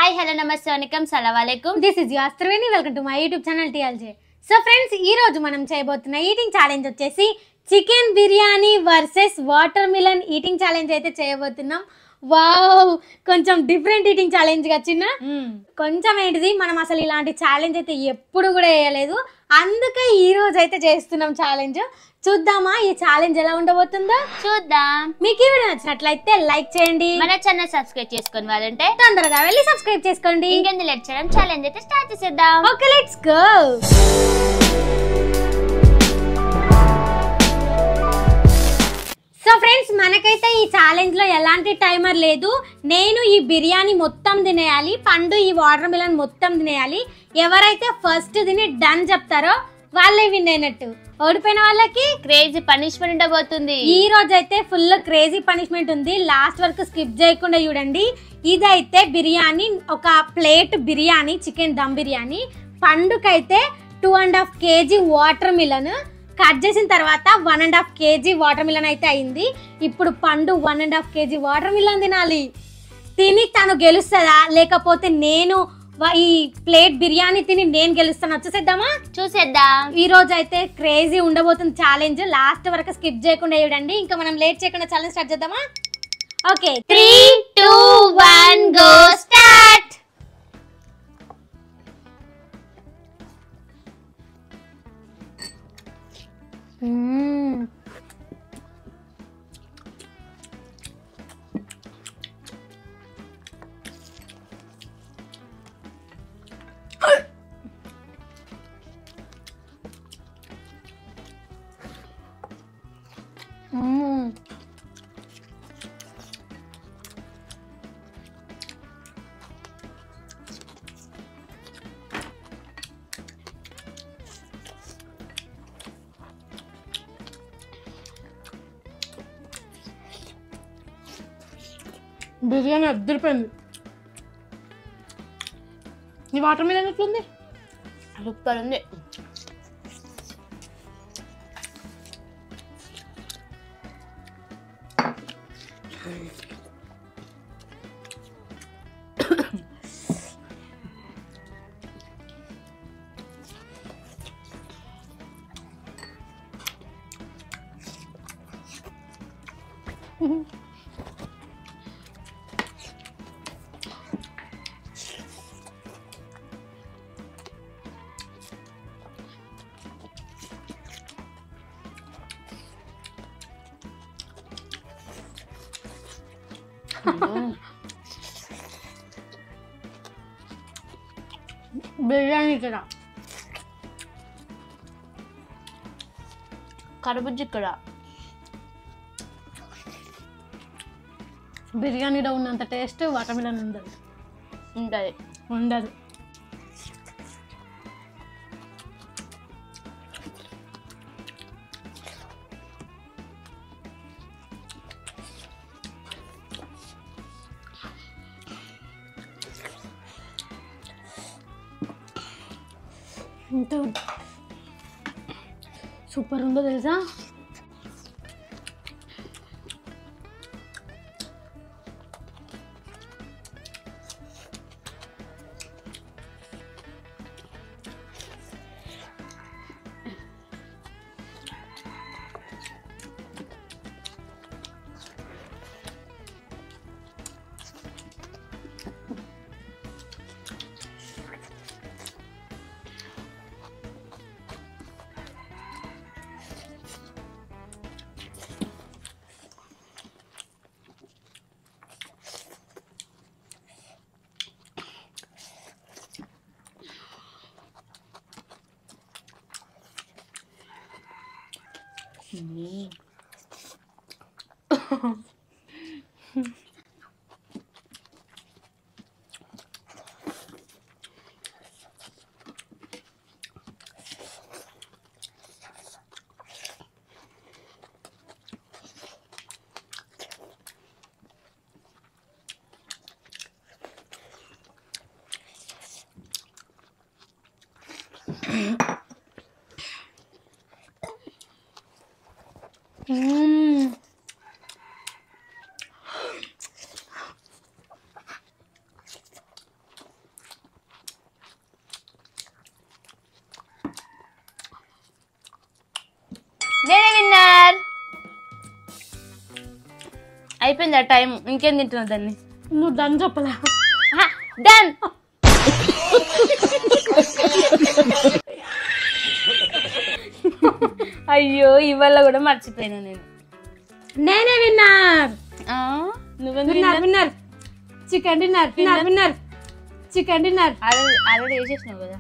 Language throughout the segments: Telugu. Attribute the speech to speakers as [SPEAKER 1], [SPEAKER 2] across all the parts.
[SPEAKER 1] హాయ్ హలో నమస్తే వనకం సలాం అలైకుం.
[SPEAKER 2] This is your Triveni. Welcome to my YouTube channel TLJ. So friends, ఈ రోజు మనం చేయబోతున్న ఈటింగ్ ఛాలెంజ్ వచ్చేసి chicken biryani versus watermelon eating challenge అయితే చేయబోతున్నాం. వావ్, కొంచెం డిఫరెంట్ ఈటింగ్ ఛాలెంజ్ గా చిన్న కొంచెం ఏంటిది, మనం అసలు ఇలాంటి ఛాలెంజ్ అయితే ఎప్పుడు కూడా వేయలేదు. అందుకే ఈ రోజు అయితే చేస్తున్నాం ఛాలెంజ్. చూద్దామా ఈ ఛాలెంజ్ ఎలా ఉండబోతుందో
[SPEAKER 1] చూద్దాం.
[SPEAKER 2] మీకు ఈ వీడియో నచ్చినట్లయితే లైక్ చేయండి,
[SPEAKER 1] మన ఛానల్ సబ్స్క్రైబ్ చేసుకొని వాళ్ళంటే
[SPEAKER 2] తొందరగా వెళ్ళి సబ్స్క్రైబ్ చేసుకోండి.
[SPEAKER 1] ఇంకెందుకు లేట్ చేయడం, ఛాలెంజ్ అయితే స్టార్ట్ చేసేద్దాం.
[SPEAKER 2] Okay, let's go. So friends, మనకైతే ఈ ఛాలెంజ్ లో ఎలాంటి టైమర్ లేదు. నేను ఈ బిర్యానీ మొత్తం తినేయాలి, పండు ఈ వాటర్ మిలన్ మొత్తం తినేయాలి. ఎవరైతే ఫస్ట్ తిని డన్ చెప్తారో వాళ్ళే విన్ అయినట్టు. ఓడిపోయిన వాళ్ళకి
[SPEAKER 1] క్రేజీ పనిష్మెంట్ ఉండబోతుంది.
[SPEAKER 2] ఈ రోజు అయితే ఫుల్ క్రేజీ పనిష్మెంట్ ఉంది. లాస్ట్ వరకు స్కిప్ చేయకుండా చూడండి. ఇదైతే బిర్యానీ, ఒక ప్లేట్ బిర్యానీ, చికెన్ దమ్ బిర్యానీ. పండుకైతే 2.5 kg వాటర్ మిలన్ కట్ చేసిన తర్వాత 1.5 kg వాటర్ మిలన్ అయితే అయింది. ఇప్పుడు పండు 1.5 kg వాటర్ మిలన్ తినాలి. తిని తను గెలుస్తుందా లేకపోతే నేను ఈ ప్లేట్ బిర్యానీ తిని నేను గెలుస్తాను?
[SPEAKER 1] చూసేద్దాం.
[SPEAKER 2] ఈ రోజు అయితే క్రేజీ ఉండబోతుంది ఛాలెంజ్. లాస్ట్ వరకు స్కిప్ చేయకుండా చూడండి. ఇంకా మనం లేట్ చేయకుండా ఛాలెంజ్ స్టార్ట్ చేద్దామా? Okay,
[SPEAKER 1] 3, 2, 1 go start.
[SPEAKER 2] బిర్యానీ అద్దరిపోయింది. ఈ వాటర్ మిలన్ ఎట్లుంది?
[SPEAKER 1] సూపర్ ఉంది.
[SPEAKER 2] బిర్యానీ ఇక్కడ
[SPEAKER 1] కరబుజ్జి ఇక్కడ
[SPEAKER 2] బిర్యానీలో ఉన్నంత టేస్ట్ వాటర్ మిలన్ ఉండదు. ఉండదు. ఎంత సూపర్ ఉందో తెలుసా?
[SPEAKER 1] అయిపోయిందా టైం? ఇంకేం తింటున్నావు దాన్ని?
[SPEAKER 2] నువ్వు డన్ చెప్పలా?
[SPEAKER 1] డన్. అయ్యో ఇవాళ కూడా మర్చిపోయినా నేను.
[SPEAKER 2] నేనే winner.
[SPEAKER 1] Winner.
[SPEAKER 2] Chicken dinner. Winner chicken dinner.
[SPEAKER 1] Already చేసేసినావు కదా.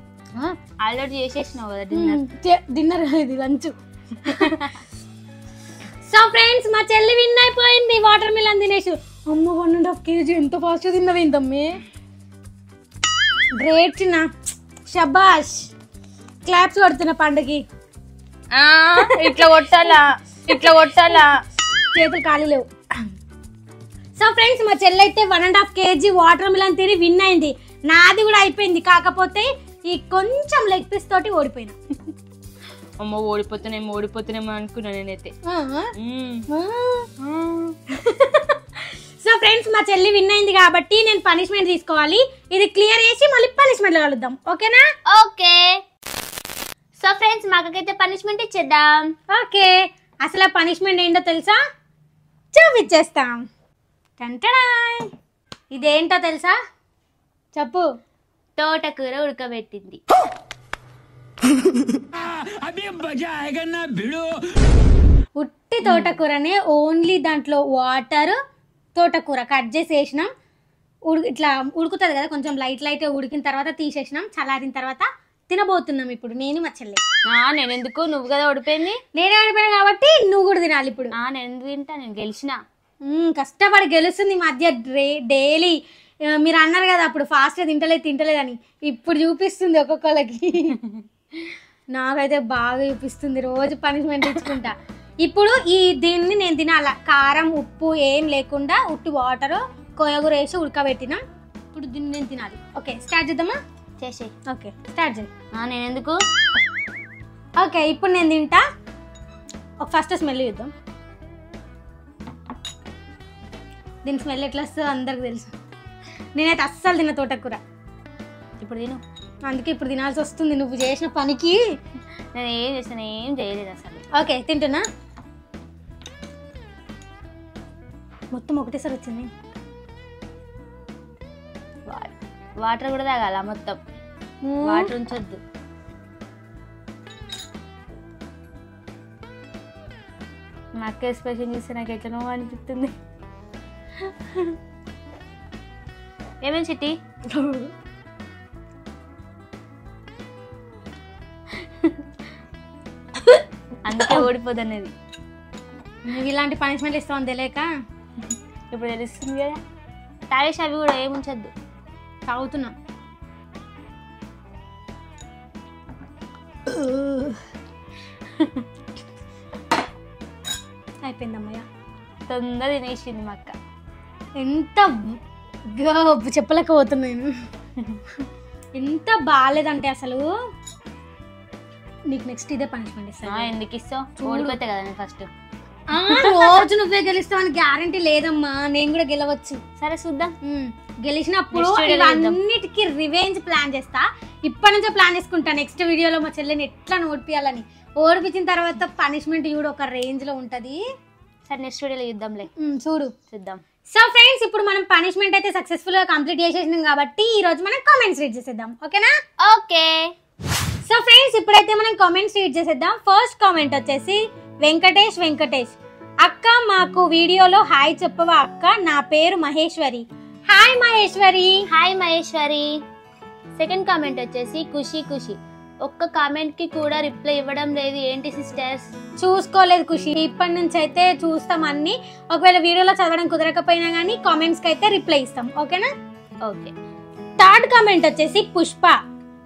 [SPEAKER 2] డిన్నర్ ఇది లంచ్. సో ఫ్రెండ్స్ మా చెల్లి విన్ అయిపోయింది వాటర్ మిలన్ తినేసి. అమ్మ 1.5 kg ఎంత ఫాస్ట్ తిన్నవి ఇంతమ్మే. గ్రేట్ చిన్న, షబాష్. క్లాప్స్ కొడుతున్న పండుగకి.
[SPEAKER 1] ఇట్లా కొట్టాలా
[SPEAKER 2] చేతులు ఖాళీ లేవు. సో ఫ్రెండ్స్ మా చెల్లి అయితే 1.5 kg వాటర్ మిలన్ తిని విన్ అయింది. నాది కూడా అయిపోయింది, కాకపోతే ఈ కొంచెం లెగ్ పీస్ తోటి ఓడిపోయినా.
[SPEAKER 1] అమ్మ ఓడిపోతున్నామో అనుకున్నా నేనైతే.
[SPEAKER 2] సో ఫ్రెండ్స్ మా చెల్లి విన్ అయింది కాబట్టి నేను పనిష్మెంట్ తీసుకోవాలి. ఇది క్లియర్ చేసి మళ్ళీ పనిష్మెంట్ లో కలుద్దాం, ఓకేనా?
[SPEAKER 1] ఓకే. సో ఫ్రెండ్స్ మాకైతే పనిష్మెంట్ ఇచ్చేద్దాం.
[SPEAKER 2] ఓకే, అసలు పనిష్మెంట్ ఏంటో తెలుసా? చూపించేస్తాం. ఇదేంటో తెలుసా? చెప్పు.
[SPEAKER 1] తోటకూర ఉడకబెట్టింది.
[SPEAKER 2] ఉట్టి తోటకూరనే, ఓన్లీ దాంట్లో వాటర్, తోటకూర కట్ చేసి వేసినాం. ఇట్లా ఉడుకుతుంది కదా, కొంచెం లైట్ ఉడికిన తర్వాత తీసేసినాం. చల్లారిన తర్వాత తినబోతున్నాం ఇప్పుడు నేను మా చెల్లి.
[SPEAKER 1] నేను ఎందుకు? నువ్వు కదా ఓడిపోయింది.
[SPEAKER 2] నేనే ఓడిపోయాను కాబట్టి నువ్వు కూడా తినాలి ఇప్పుడు.
[SPEAKER 1] నేను ఎందుకు తింటా? నేను గెలిచిన.
[SPEAKER 2] కష్టపడి గెలుస్తుంది ఈ మధ్య డైలీ. మీరు అన్నారు కదా అప్పుడు ఫాస్ట్గా తింటలేదని, ఇప్పుడు చూపిస్తుంది ఒక్కొక్కరికి. నాకైతే బాగా చూపిస్తుంది, రోజు పనిష్మెంట్ ఇచ్చుకుంటా. ఇప్పుడు దీన్ని నేను తినాలా, కారం ఉప్పు ఏం లేకుండా ఉట్టి వాటర్ కోయగూర వేసి ఉడకబెట్టినాం. ఇప్పుడు దీన్ని నేను తినాలి. ఓకే స్టార్ట్ చేద్దామా?
[SPEAKER 1] చేసే.
[SPEAKER 2] ఓకే స్టార్ట్ చేయి.
[SPEAKER 1] నేను ఎందుకు?
[SPEAKER 2] ఓకే ఇప్పుడు నేను తింటా. ఫస్ట్ స్మెల్ చూద్దాం. దీని స్మెల్ ఎట్లా వస్తుందో అందరికి తెలుసు. నేనైతే అస్సలు తిన్న తోటకూర.
[SPEAKER 1] ఇప్పుడు తిను.
[SPEAKER 2] అందుకే ఇప్పుడు తినాల్సి వస్తుంది నువ్వు చేసిన పనికి.
[SPEAKER 1] నేను ఏం చేస్తాను? ఏం చేయలేదు అసలు.
[SPEAKER 2] ఓకే తింటున్నా. మొత్తం ఒకటేసారి వచ్చింది.
[SPEAKER 1] వాటర్ కూడా తాగాల మొత్తం, వాటర్ ఉంచొద్దు. మా అక్క ఎక్స్ప్రెషన్ చూస్తే నాకు ఎట్లనో అనిపిస్తుంది. ఏమేమి చిట్టి? అందుకే ఓడిపోదనేది.
[SPEAKER 2] నువ్వు ఇలాంటి పనిష్మెంట్ ఇస్తావని తెలియక
[SPEAKER 1] ఇప్పుడు తెలుస్తుంది కదా. తాగేసి అవి కూడా ఏముంచద్దు.
[SPEAKER 2] తాగుతున్నా. అయిపోయిందమ్మయ్య.
[SPEAKER 1] తొందర తినేసింది మా అక్క.
[SPEAKER 2] ఎంత చెప్పలేకపోతున్నాను. ఎంత బాగాలేదంటే అసలు. నీకు నెక్స్ట్ ఇదే పనిష్మెంట్ ఇస్తా.
[SPEAKER 1] ఎందుకు ఇస్తావు? ఓడిపోతే కదా నేను ఫస్ట్.
[SPEAKER 2] రోజు నువ్వే గెలుస్తావు అని గ్యారంటీ లేదమ్మా, నేను కూడా గెలవచ్చు.
[SPEAKER 1] సరే చూద్దాం.
[SPEAKER 2] గెలిచినప్పుడు అన్నిటికీ రివెంజ్ ప్లాన్ చేస్తా. ఇప్పటి నుంచో ప్లాన్ చేసుకుంటా నెక్స్ట్ వీడియోలో మా చెల్లెని ఎట్లా ఓడిపియాలని. ఓడిపించిన తర్వాత పనిష్మెంట్ చూడు ఒక రేంజ్ లో ఉంటది.
[SPEAKER 1] సరే నెక్స్ట్ వీడియోలో చూద్దాంలే. చూద్దాం.
[SPEAKER 2] సో ఫ్రెండ్స్ ఇప్పుడు మనం పనిష్మెంట్ అయితే సక్సెస్ఫుల్ గా కంప్లీట్ చేసేసినాం కాబట్టి ఈ రోజు మనం కామెంట్స్ రీడ్ చేసేద్దాం, ఓకేనా?
[SPEAKER 1] ఓకే.
[SPEAKER 2] సో ఫ్రెండ్స్ ఇప్పుడైతే మనం కామెంట్స్ రీడ్ చేసేద్దాం. ఫస్ట్ కామెంట్ వచ్చేసి వెంకటేష్. అక్క మాకు వీడియోలో హాయ్ చెప్పవా అక్క, నా పేరు Maheshwari. Hi Maheshwari. Second comment వచ్చేసి ఖుషి. ఒక్క కామెంట్ కి కూడా రిప్లై ఇవ్వడం లేదు ఏంటి సిస్టర్స్? చూసుకోలేదు ఖుషి, ఇప్పటి నుంచి అయితే చూస్తాం అన్ని. ఒకవేళ వీడియోలో చదవడం కుదరకపోయినా కానీ కామెంట్స్ కి అయితే రిప్లై ఇస్తాం, ఓకేనా? ఓకే. థర్డ్ కామెంట్ వచ్చేసి పుష్ప.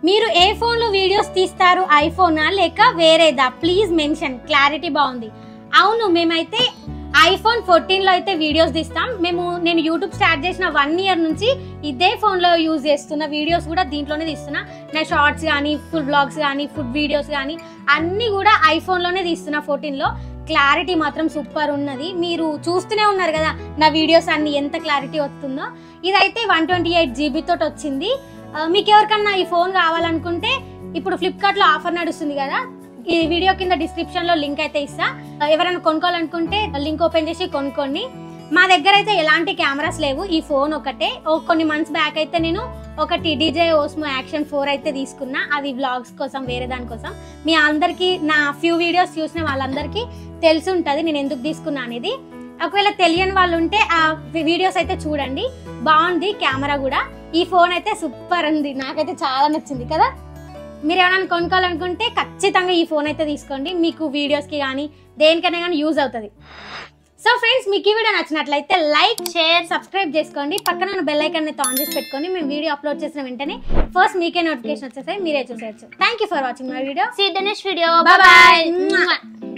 [SPEAKER 2] మీరు ఏ ఫోన్ లో వీడియోస్ తీస్తారు, ఐఫోనా లేక వేరేదా? ప్లీజ్ మెన్షన్, క్లారిటీ బాగుంది. అవును, మేమైతే ఐఫోన్ 14 లో అయితే వీడియోస్ తీస్తాం. నేను యూట్యూబ్ స్టార్ట్ చేసిన 1 year నుంచి ఇదే ఫోన్ లో యూజ్ చేస్తున్న, వీడియోస్ కూడా దీంట్లోనే తీస్తున్నా. నా షార్ట్స్ కానీ, ఫుల్ బ్లాగ్స్ కానీ, ఫుడ్ వీడియోస్ కానీ అన్ని కూడా ఐఫోన్ లోనే తీస్తున్నా 14 లో. క్లారిటీ మాత్రం సూపర్ ఉన్నది. మీరు చూస్తూనే ఉన్నారు కదా నా వీడియోస్ అన్ని ఎంత క్లారిటీ వస్తుందో. ఇదైతే 128 GB తోటి వచ్చింది. మీకు ఎవరికన్నా ఈ ఫోన్ కావాలనుకుంటే ఇప్పుడు ఫ్లిప్కార్ట్ లో ఆఫర్ నడుస్తుంది కదా, ఈ వీడియో కింద డిస్క్రిప్షన్ లో లింక్ అయితే ఇస్తా. ఎవరైనా కొనుక్కోవాలనుకుంటే లింక్ ఓపెన్ చేసి కొనుక్కోండి. మా దగ్గర అయితే ఎలాంటి కెమెరాస్ లేవు, ఈ ఫోన్ ఒకటే. కొన్ని మంత్స్ బ్యాక్ అయితే నేను ఒకటి DJI Osmo Action 4 అయితే తీసుకున్నా, అది వ్లాగ్స్ కోసం వేరే దానికోసం. మీ అందరికీ నా ఫ్యూ వీడియోస్ చూసిన వాళ్ళందరికీ తెలిసి ఉంటుంది నేను ఎందుకు తీసుకున్నా అనేది. ఒకవేళ తెలియని వాళ్ళు ఉంటే ఆ వీడియోస్ అయితే చూడండి, బాగుంది కెమెరా కూడా. ఈ ఫోన్ అయితే సూపర్ ఉంది, నాకైతే చాలా నచ్చింది కదా. మీరు ఏమైనా కొనుక్కోవాలనుకుంటే ఖచ్చితంగా ఈ ఫోన్ అయితే తీసుకోండి, మీకు వీడియోస్కి కానీ దేనికైనా కానీ యూజ్ అవుతుంది. సో ఫ్రెండ్స్, మీకు ఈ వీడియో నచ్చినట్లయితే లైక్, షేర్, సబ్స్క్రైబ్ చేసుకోండి. పక్కన ఉన్న బెల్ ఐకాన్ అయితే ఆన్ చేసి పెట్టుకోండి. మేము వీడియో అప్లోడ్ చేసిన వెంటనే ఫస్ట్ మీకే నోటిఫికేషన్ వచ్చేసాయి, మీరే చూసేయచ్చు. Thank you for watching my video.
[SPEAKER 1] See the next video. Bye by.